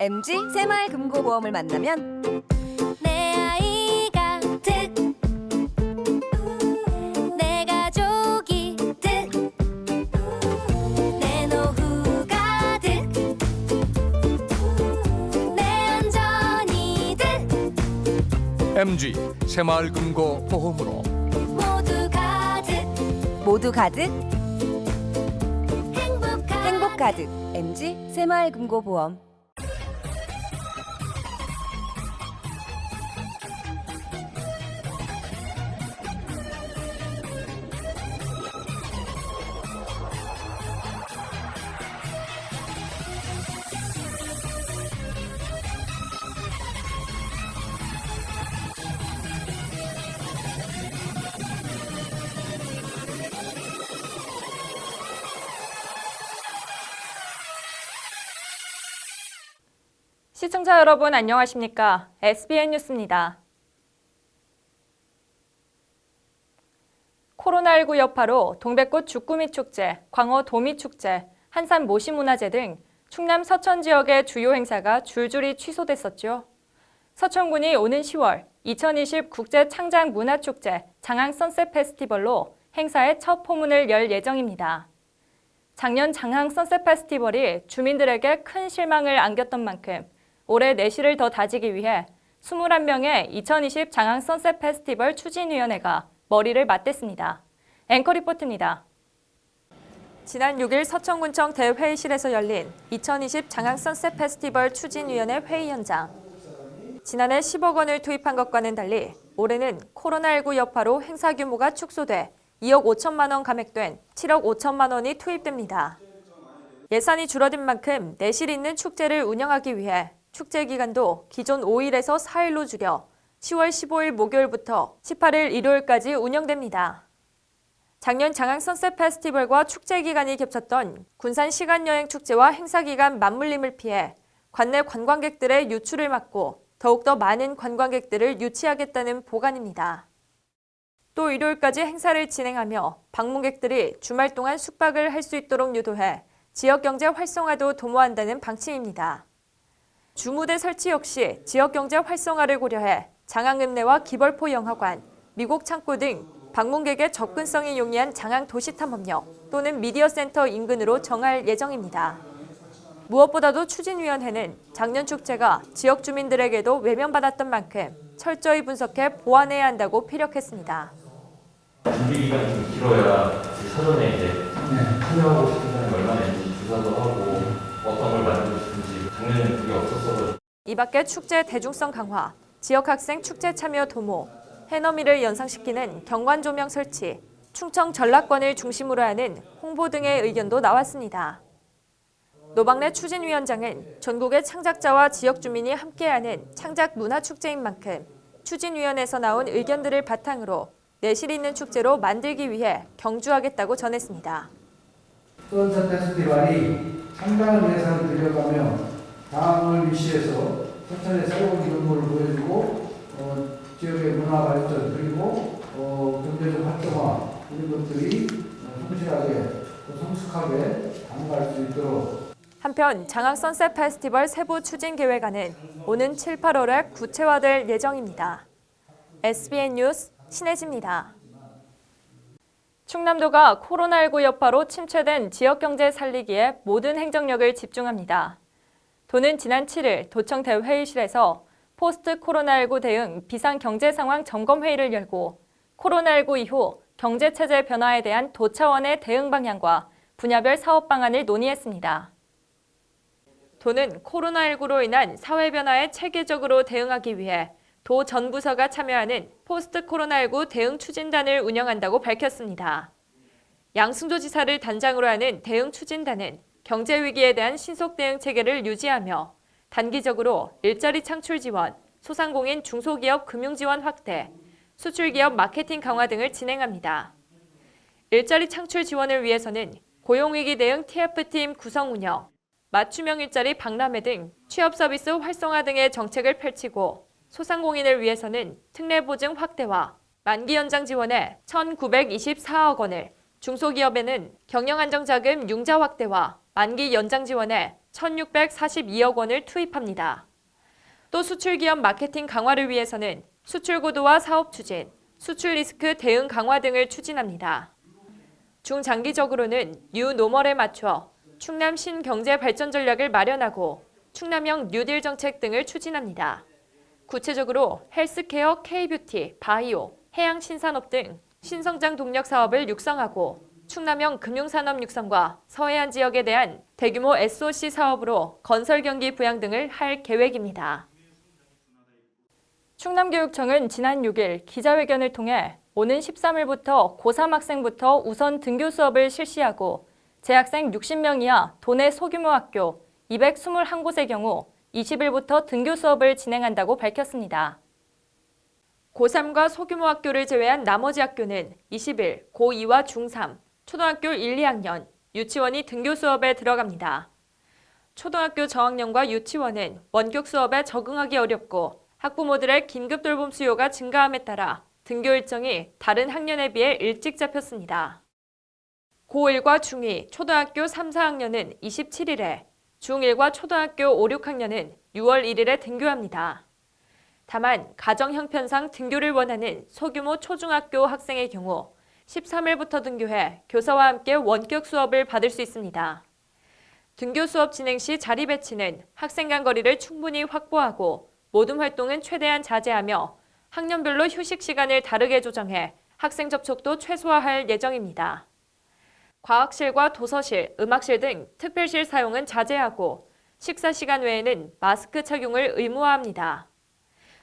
MG 새마을금고보험을 만나면 내 아이가 득, 내 가족이 득, 내 노후가 득, 내 안전이 득. MG 새마을금고보험으로 모두 가득 행복 가득. MG 새마을금고보험. 시청자 여러분 안녕하십니까? SBN 뉴스입니다. 코로나19 여파로 동백꽃 주꾸미 축제, 광어 도미 축제, 한산 모시문화제 등 충남 서천 지역의 주요 행사가 줄줄이 취소됐었죠. 서천군이 오는 10월 2020 국제 창작 문화축제 장항 선셋 페스티벌로 행사의 첫 포문을 열 예정입니다. 작년 장항 선셋 페스티벌이 주민들에게 큰 실망을 안겼던 만큼 올해 내실을 더 다지기 위해 21명의 2020 장항 선셋 페스티벌 추진위원회가 머리를 맞댔습니다. 앵커 리포트입니다. 지난 6일 서천군청 대회의실에서 열린 2020 장항 선셋 페스티벌 추진위원회 회의 현장. 지난해 10억 원을 투입한 것과는 달리 올해는 코로나19 여파로 행사 규모가 축소돼 2억 5천만 원 감액된 7억 5천만 원이 투입됩니다. 예산이 줄어든 만큼 내실 있는 축제를 운영하기 위해 축제 기간도 기존 5일에서 4일로 줄여 10월 15일 목요일부터 18일 일요일까지 운영됩니다. 작년 장항 선셋 페스티벌과 축제 기간이 겹쳤던 군산 시간여행 축제와 행사 기간 맞물림을 피해 관내 관광객들의 유출을 막고 더욱더 많은 관광객들을 유치하겠다는 보관입니다. 또 일요일까지 행사를 진행하며 방문객들이 주말 동안 숙박을 할 수 있도록 유도해 지역경제 활성화도 도모한다는 방침입니다. 주무대 설치 역시 지역경제 활성화를 고려해 장항읍내와 기벌포 영화관, 미국 창고 등 방문객의 접근성이 용이한 장항 도시탐험역 또는 미디어센터 인근으로 정할 예정입니다. 무엇보다도 추진위원회는 작년 축제가 지역 주민들에게도 외면받았던 만큼 철저히 분석해 보완해야 한다고 피력했습니다. 준비 기간이 좀 길어야 사전에 이제 참여하고 싶은 사람이 얼마나 있는지 조사도 하고 어떤 걸 만들고 싶은지 작년에는 그게 없었어서. 이 밖에 축제 대중성 강화, 지역 학생 축제 참여 도모, 해넘이를 연상시키는 경관 조명 설치, 충청 전라권을 중심으로 하는 홍보 등의 의견도 나왔습니다. 노박래 추진위원장은 전국의 창작자와 지역 주민이 함께하는 창작 문화축제인 만큼 추진위원회에서 나온 의견들을 바탕으로 내실 있는 축제로 만들기 위해 경주하겠다고 전했습니다. 선셋 페스티벌이 창작을 예산을 들여가며 장항을 위시해서 서천의 새로운 이름을 보여주고 지역의 문화 발전 그리고 경제적 활성화 이런 것들이 성실하게 성숙하게 담갈 수 있도록. 한편 장항 선셋 페스티벌 세부 추진 계획안은 오는 7, 8월에 구체화될 예정입니다. SBN 뉴스 신혜지입니다. 충남도가 코로나19 여파로 침체된 지역경제 살리기에 모든 행정력을 집중합니다. 도는 지난 7일 도청 대회의실에서 포스트 코로나19 대응 비상경제상황 점검회의를 열고 코로나19 이후 경제체제 변화에 대한 도 차원의 대응 방향과 분야별 사업 방안을 논의했습니다. 도는 코로나19로 인한 사회 변화에 체계적으로 대응하기 위해 도 전 부서가 참여하는 포스트 코로나19 대응 추진단을 운영한다고 밝혔습니다. 양승조 지사를 단장으로 하는 대응 추진단은 경제 위기에 대한 신속 대응 체계를 유지하며 단기적으로 일자리 창출 지원, 소상공인 중소기업 금융 지원 확대, 수출기업 마케팅 강화 등을 진행합니다. 일자리 창출 지원을 위해서는 고용위기 대응 TF팀 구성 운영, 맞춤형 일자리 박람회 등 취업 서비스 활성화 등의 정책을 펼치고 소상공인을 위해서는 특례보증 확대와 만기 연장 지원에 1,924억 원을, 중소기업에는 경영안정자금 융자 확대와 만기 연장 지원에 1,642억 원을 투입합니다. 또 수출 기업 마케팅 강화를 위해서는 수출 고도화 사업 추진, 수출 리스크 대응 강화 등을 추진합니다. 중장기적으로는 뉴 노멀에 맞춰 충남 신경제 발전 전략을 마련하고 충남형 뉴딜 정책 등을 추진합니다. 구체적으로 헬스케어, K뷰티, 바이오, 해양 신산업 등 신성장 동력 사업을 육성하고 충남형 금융산업 육성과 서해안 지역에 대한 대규모 SOC 사업으로 건설 경기 부양 등을 할 계획입니다. 충남교육청은 지난 6일 기자회견을 통해 오는 13일부터 고3 학생부터 우선 등교 수업을 실시하고 재학생 60명 이하 도내 소규모 학교 221곳의 경우 20일부터 등교 수업을 진행한다고 밝혔습니다. 고3과 소규모 학교를 제외한 나머지 학교는 20일 고2와 중3, 초등학교 1, 2학년, 유치원이 등교 수업에 들어갑니다. 초등학교 저학년과 유치원은 원격 수업에 적응하기 어렵고 학부모들의 긴급 돌봄 수요가 증가함에 따라 등교 일정이 다른 학년에 비해 일찍 잡혔습니다. 고1과 중2, 초등학교 3, 4학년은 27일에, 중1과 초등학교 5, 6학년은 6월 1일에 등교합니다. 다만 가정 형편상 등교를 원하는 소규모 초중학교 학생의 경우 13일부터 등교해 교사와 함께 원격 수업을 받을 수 있습니다. 등교 수업 진행 시 자리 배치는 학생 간 거리를 충분히 확보하고 모든 활동은 최대한 자제하며 학년별로 휴식 시간을 다르게 조정해 학생 접촉도 최소화할 예정입니다. 과학실과 도서실, 음악실 등 특별실 사용은 자제하고 식사 시간 외에는 마스크 착용을 의무화합니다.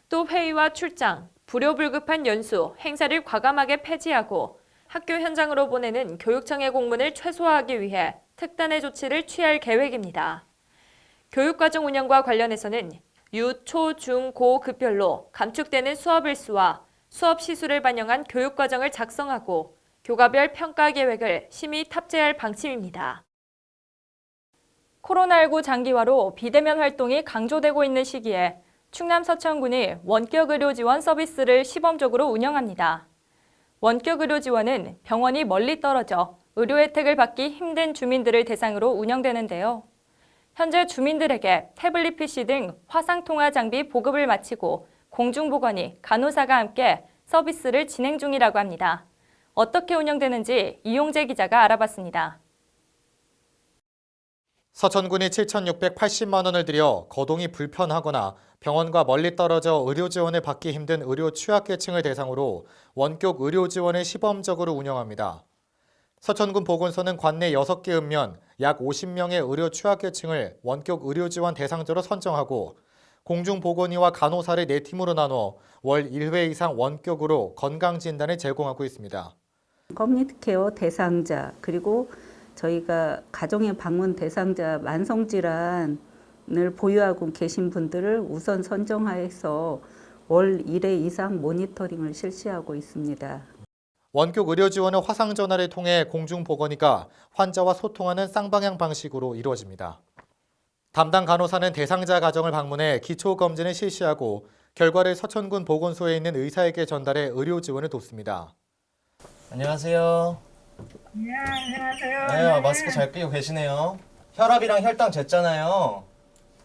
또 회의와 출장, 불효불급한 연수, 행사를 과감하게 폐지하고 학교 현장으로 보내는 교육청의 공문을 최소화하기 위해 특단의 조치를 취할 계획입니다. 교육과정 운영과 관련해서는 유, 초, 중, 고 급별로 감축되는 수업 일수와 수업 시수를 반영한 교육과정을 작성하고 교과별 평가 계획을 심의 탑재할 방침입니다. 코로나19 장기화로 비대면 활동이 강조되고 있는 시기에 충남 서천군이 원격 의료 지원 서비스를 시범적으로 운영합니다. 원격 의료 지원은 병원이 멀리 떨어져 의료 혜택을 받기 힘든 주민들을 대상으로 운영되는데요. 현재 주민들에게 태블릿 PC 등 화상통화 장비 보급을 마치고 공중보건이 간호사가 함께 서비스를 진행 중이라고 합니다. 어떻게 운영되는지 이용재 기자가 알아봤습니다. 서천군이 7,680만 원을 들여 거동이 불편하거나 병원과 멀리 떨어져 의료 지원을 받기 힘든 의료 취약계층을 대상으로 원격 의료 지원을 시범적으로 운영합니다. 서천군 보건소는 관내 6개 읍면 약 50명의 의료 취약계층을 원격 의료 지원 대상자로 선정하고 공중보건의와 간호사를 4팀으로 나눠 월 1회 이상 원격으로 건강진단을 제공하고 있습니다. 커뮤니티 케어 대상자, 그리고 저희가 가정의 방문 대상자 만성질환을 보유하고 계신 분들을 우선 선정해서 월 1회 이상 모니터링을 실시하고 있습니다. 원격 의료 지원은 화상전화를 통해 공중보건의가 환자와 소통하는 쌍방향 방식으로 이루어집니다. 담당 간호사는 대상자 가정을 방문해 기초검진을 실시하고 결과를 서천군 보건소에 있는 의사에게 전달해 의료 지원을 돕습니다. 안녕하세요. 네, 안녕하세요. 네, 마스크 잘 끼고 계시네요. 혈압이랑 혈당 쟀잖아요.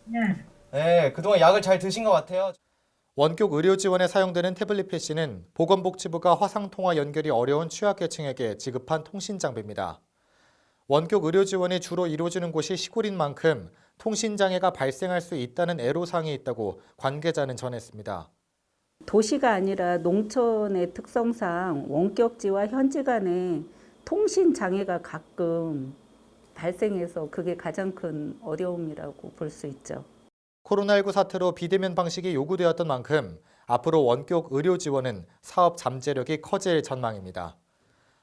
네. 네, 그동안 약을 잘 드신 것 같아요. 원격 의료 지원에 사용되는 태블릿 PC는 보건복지부가 화상통화 연결이 어려운 취약계층에게 지급한 통신 장비입니다. 원격 의료 지원이 주로 이루어지는 곳이 시골인 만큼 통신장애가 발생할 수 있다는 애로사항이 있다고 관계자는 전했습니다. 도시가 아니라 농촌의 특성상 원격지와 현지 간의 통신 장애가 가끔 발생해서 그게 가장 큰 어려움이라고 볼 수 있죠. 코로나19 사태로 비대면 방식이 요구되었던 만큼 앞으로 원격 의료 지원은 사업 잠재력이 커질 전망입니다.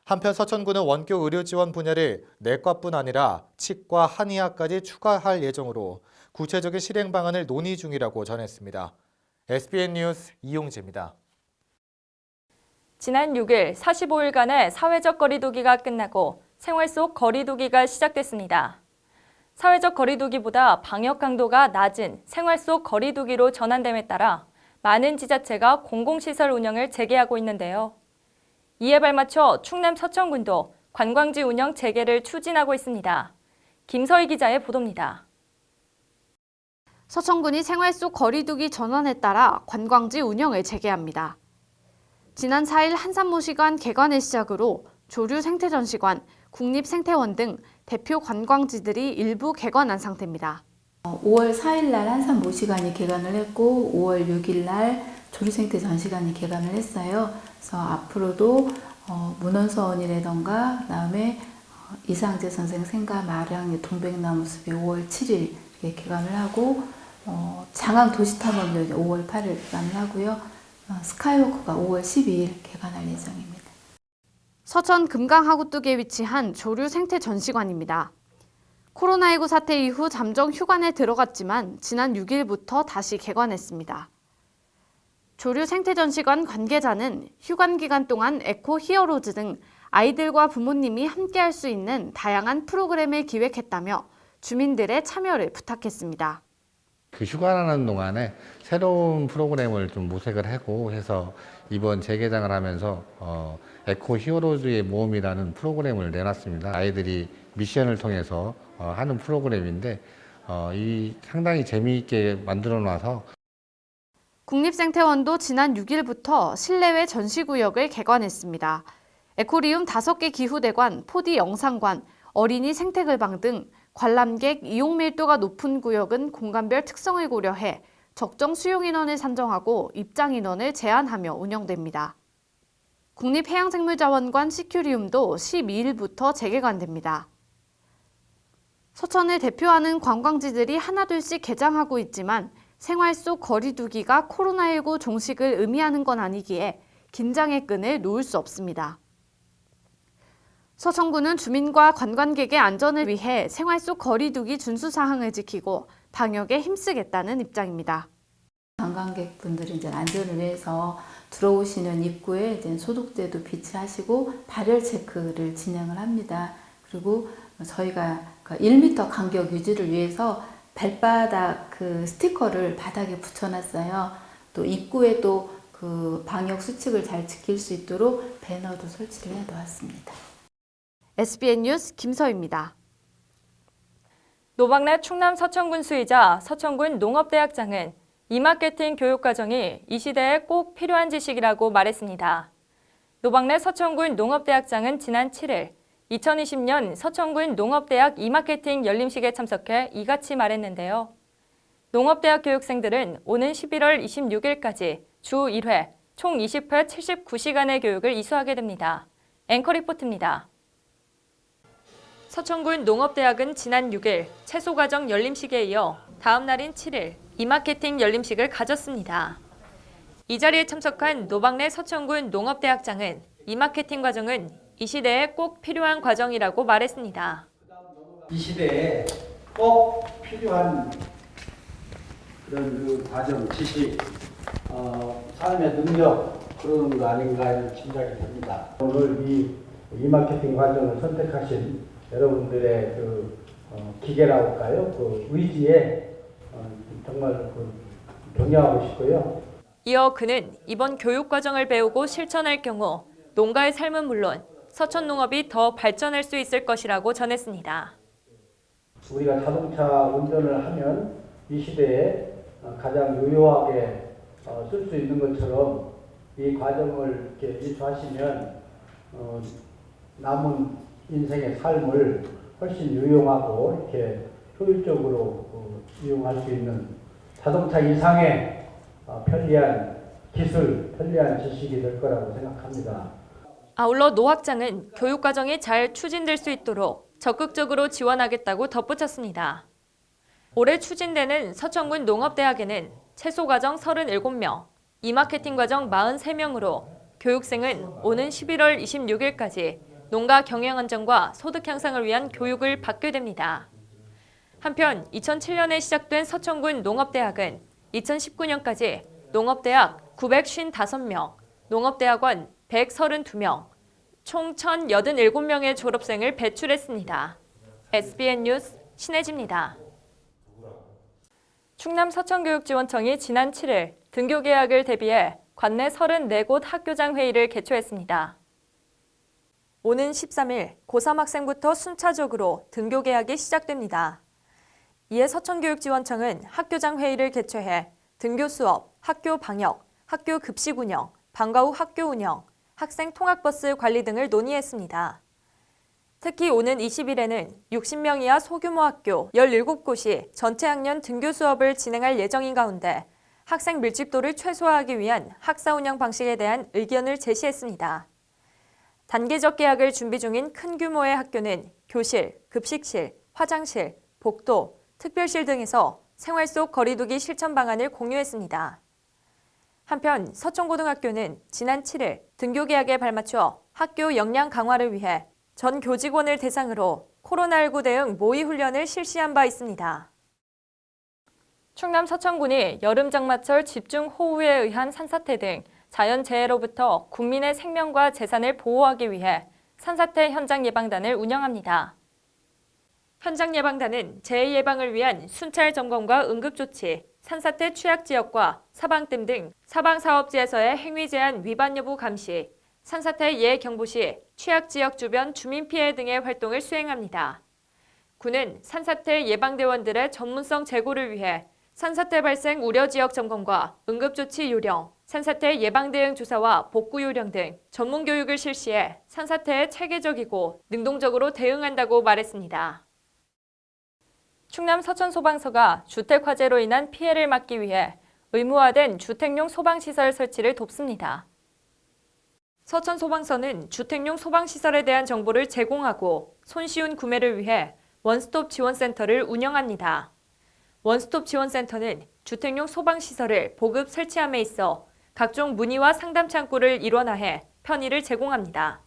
한편 서천군은 원격 의료 지원 분야를 내과뿐 아니라 치과, 한의학까지 추가할 예정으로 구체적인 실행 방안을 논의 중이라고 전했습니다. SBN 뉴스 이용재입니다. 지난 6일 45일간의 사회적 거리두기가 끝나고 생활 속 거리두기가 시작됐습니다. 사회적 거리두기보다 방역 강도가 낮은 생활 속 거리두기로 전환됨에 따라 많은 지자체가 공공시설 운영을 재개하고 있는데요. 이에 발맞춰 충남 서천군도 관광지 운영 재개를 추진하고 있습니다. 김서희 기자의 보도입니다. 서천군이 생활 속 거리두기 전환에 따라 관광지 운영을 재개합니다. 지난 4일 한산모시관 개관을 시작으로 조류생태전시관, 국립생태원 등 대표 관광지들이 일부 개관한 상태입니다. 5월 4일 날 한산모시관이 개관을 했고 5월 6일 날 조류생태전시관이 개관을 했어요. 그래서 앞으로도 문헌서원이라던가 그다음에 이상재 선생 생가 마량리 동백나무숲이 5월 7일 개관을 하고 장항 도시탐험도 5월 8일 개관을 하고요. 스카이워크가 5월 12일 개관할 예정입니다. 서천 금강하구뚝에 위치한 조류생태전시관입니다. 코로나19 사태 이후 잠정 휴관에 들어갔지만 지난 6일부터 다시 개관했습니다. 조류생태전시관 관계자는 휴관 기간 동안 에코 히어로즈 등 아이들과 부모님이 함께할 수 있는 다양한 프로그램을 기획했다며 주민들의 참여를 부탁했습니다. 그 휴관하는 동안에 새로운 프로그램을 좀 모색을 하고 해서 이번 재개장을 하면서 에코 히어로즈의 모험이라는 프로그램을 내놨습니다. 아이들이 미션을 통해서 하는 프로그램인데 이 상당히 재미있게 만들어 놔서 국립생태원도 지난 6일부터 실내외 전시구역을 개관했습니다. 에코리움 5개 기후대관, 4D 영상관, 어린이 생태글방 등 관람객 이용 밀도가 높은 구역은 공간별 특성을 고려해 적정 수용 인원을 산정하고 입장 인원을 제한하며 운영됩니다. 국립해양생물자원관 시큐리움도 12일부터 재개관됩니다. 서천을 대표하는 관광지들이 하나둘씩 개장하고 있지만 생활 속 거리두기가 코로나19 종식을 의미하는 건 아니기에 긴장의 끈을 놓을 수 없습니다. 서천군은 주민과 관광객의 안전을 위해 생활 속 거리두기 준수 사항을 지키고 방역에 힘쓰겠다는 입장입니다. 관광객분들이 이제 안전을 위해서 들어오시는 입구에 이제 소독제도 비치하시고 발열 체크를 진행을 합니다. 그리고 저희가 1m 간격 유지를 위해서 발바닥 그 스티커를 바닥에 붙여놨어요. 또 입구에 또 그 방역 수칙을 잘 지킬 수 있도록 배너도 설치를 해놓았습니다. SBN 뉴스 김서희입니다. 노박래 충남 서천군 수의자 서천군 농업대학장은 이마케팅 교육과정이 이 시대에 꼭 필요한 지식이라고 말했습니다. 노박래 서천군 농업대학장은 지난 7일 2020년 서천군 농업대학 이마케팅 열림식에 참석해 이같이 말했는데요. 농업대학 교육생들은 오는 11월 26일까지 주 1회, 총 20회 79시간의 교육을 이수하게 됩니다. 앵커 리포트입니다. 서천군 농업대학은 지난 6일 채소과정 열림식에 이어 다음 날인 7일 이마케팅 열림식을 가졌습니다. 이 자리에 참석한 노박래 서천군 농업대학장은 이마케팅 과정은 이 시대에 꼭 필요한 과정이라고 말했습니다. 이 시대에 꼭 필요한 그런 그 과정, 지식, 삶의 능력 그런 거 아닌가 하는 짐작이 듭니다. 오늘 이 이마케팅 과정을 선택하신 여러분들의 그 기계라고 할까요? 그 의지에 정말 존경하고 싶고요. 이어 그는 이번 교육 과정을 배우고 실천할 경우 농가의 삶은 물론 서천 농업이 더 발전할 수 있을 것이라고 전했습니다. 우리가 자동차 운전을 하면 이 시대에 가장 유효하게 쓸 수 있는 것처럼 이 과정을 이렇게 이수하시면 남은 인생의 삶을 훨씬 유용하고 이렇게 효율적으로 이용할 수 있는 자동차 이상의 편리한 기술, 편리한 지식이 될 거라고 생각합니다. 아울러 노 학장은 교육 과정이 잘 추진될 수 있도록 적극적으로 지원하겠다고 덧붙였습니다. 올해 추진되는 서천군 농업대학에는 채소 과정 37명, 이마케팅 과정 43명으로 교육생은 오는 11월 26일까지 농가 경영 안정과 소득 향상을 위한 교육을 받게 됩니다. 한편 2007년에 시작된 서천군 농업대학은 2019년까지 농업대학 955명, 농업대학원 132명, 총 1,087명의 졸업생을 배출했습니다. SBN 뉴스 신혜지입니다. 충남 서천교육지원청이 지난 7일 등교 개학을 대비해 관내 34곳 학교장 회의를 개최했습니다. 오는 13일 고3 학생부터 순차적으로 등교 개학이 시작됩니다. 이에 서천교육지원청은 학교장 회의를 개최해 등교 수업, 학교 방역, 학교 급식 운영, 방과 후 학교 운영, 학생 통학버스 관리 등을 논의했습니다. 특히 오는 20일에는 60명 이하 소규모 학교 17곳이 전체 학년 등교 수업을 진행할 예정인 가운데 학생 밀집도를 최소화하기 위한 학사 운영 방식에 대한 의견을 제시했습니다. 단계적 개학을 준비 중인 큰 규모의 학교는 교실, 급식실, 화장실, 복도, 특별실 등에서 생활 속 거리두기 실천 방안을 공유했습니다. 한편 서천고등학교는 지난 7일 등교 개학에 발맞춰 학교 역량 강화를 위해 전 교직원을 대상으로 코로나19 대응 모의 훈련을 실시한 바 있습니다. 충남 서천군이 여름장마철 집중호우에 의한 산사태 등 자연재해로부터 국민의 생명과 재산을 보호하기 위해 산사태 현장 예방단을 운영합니다. 현장 예방단은 재해 예방을 위한 순찰 점검과 응급조치, 산사태 취약지역과 사방댐 등 사방사업지에서의 행위 제한 위반 여부 감시, 산사태 예해 경보 시 취약지역 주변 주민 피해 등의 활동을 수행합니다. 군은 산사태 예방대원들의 전문성 제고를 위해 산사태 발생 우려 지역 점검과 응급조치 요령, 산사태 예방 대응 조사와 복구 요령 등 전문 교육을 실시해 산사태에 체계적이고 능동적으로 대응한다고 말했습니다. 충남 서천소방서가 주택 화재로 인한 피해를 막기 위해 의무화된 주택용 소방시설 설치를 돕습니다. 서천소방서는 주택용 소방시설에 대한 정보를 제공하고 손쉬운 구매를 위해 원스톱 지원센터를 운영합니다. 원스톱 지원센터는 주택용 소방시설을 보급 설치함에 있어 각종 문의와 상담 창구를 일원화해 편의를 제공합니다.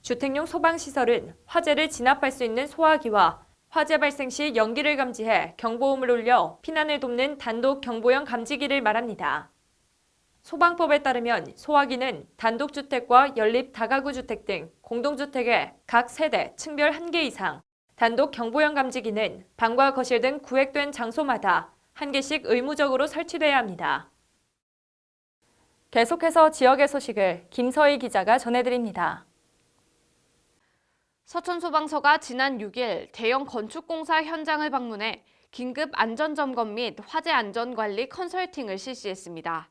주택용 소방시설은 화재를 진압할 수 있는 소화기와 화재 발생 시 연기를 감지해 경보음을 울려 피난을 돕는 단독 경보형 감지기를 말합니다. 소방법에 따르면 소화기는 단독주택과 연립 다가구 주택 등 공동주택의 각 세대, 층별 1개 이상, 단독 경보형 감지기는 방과 거실 등 구획된 장소마다 1개씩 의무적으로 설치돼야 합니다. 계속해서 지역의 소식을 김서희 기자가 전해드립니다. 서천소방서가 지난 6일 대형 건축공사 현장을 방문해 긴급 안전점검 및 화재 안전관리 컨설팅을 실시했습니다.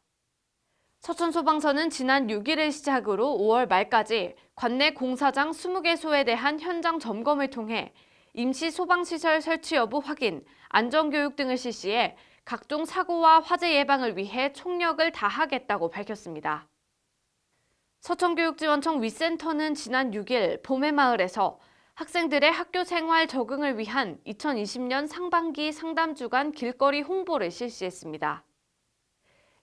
서천소방서는 지난 6일을 시작으로 5월 말까지 관내 공사장 20개소에 대한 현장 점검을 통해 임시 소방시설 설치 여부 확인, 안전교육 등을 실시해 각종 사고와 화재 예방을 위해 총력을 다하겠다고 밝혔습니다. 서천교육지원청 위센터는 지난 6일 봄해마을에서 학생들의 학교 생활 적응을 위한 2020년 상반기 상담주간 길거리 홍보를 실시했습니다.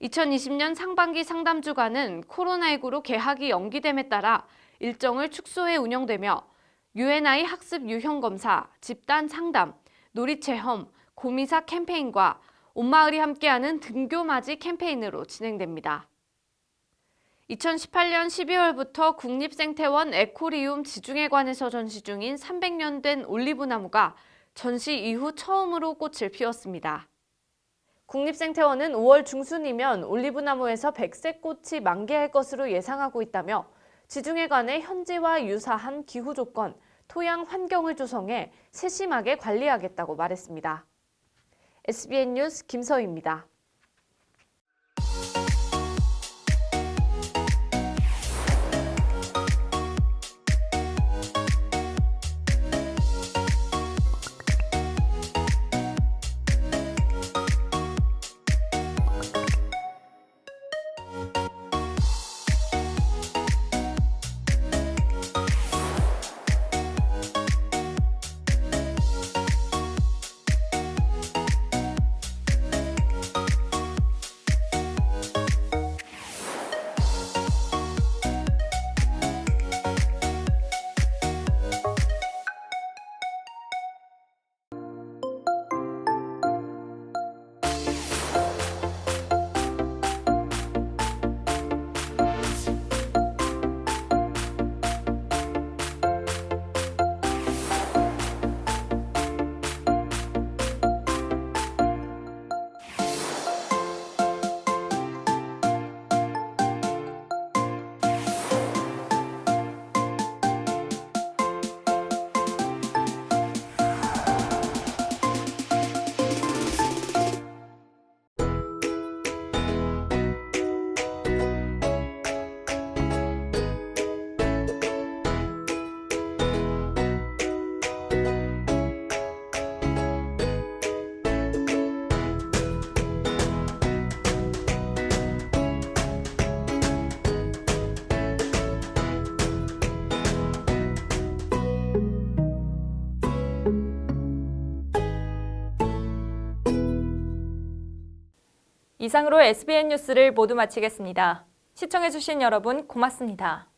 2020년 상반기 상담주간은 코로나19로 개학이 연기됨에 따라 일정을 축소해 운영되며 UNI 학습 유형 검사, 집단 상담, 놀이체험, 고미사 캠페인과 온마을이 함께하는 등교맞이 캠페인으로 진행됩니다. 2018년 12월부터 국립생태원 에코리움 지중해관에서 전시 중인 300년 된 올리브나무가 전시 이후 처음으로 꽃을 피웠습니다. 국립생태원은 5월 중순이면 올리브나무에서 백색 꽃이 만개할 것으로 예상하고 있다며 지중해관의 현지와 유사한 기후 조건, 토양 환경을 조성해 세심하게 관리하겠다고 말했습니다. SBN 뉴스 김서희입니다. 이상으로 SBN 뉴스를 모두 마치겠습니다. 시청해주신 여러분 고맙습니다.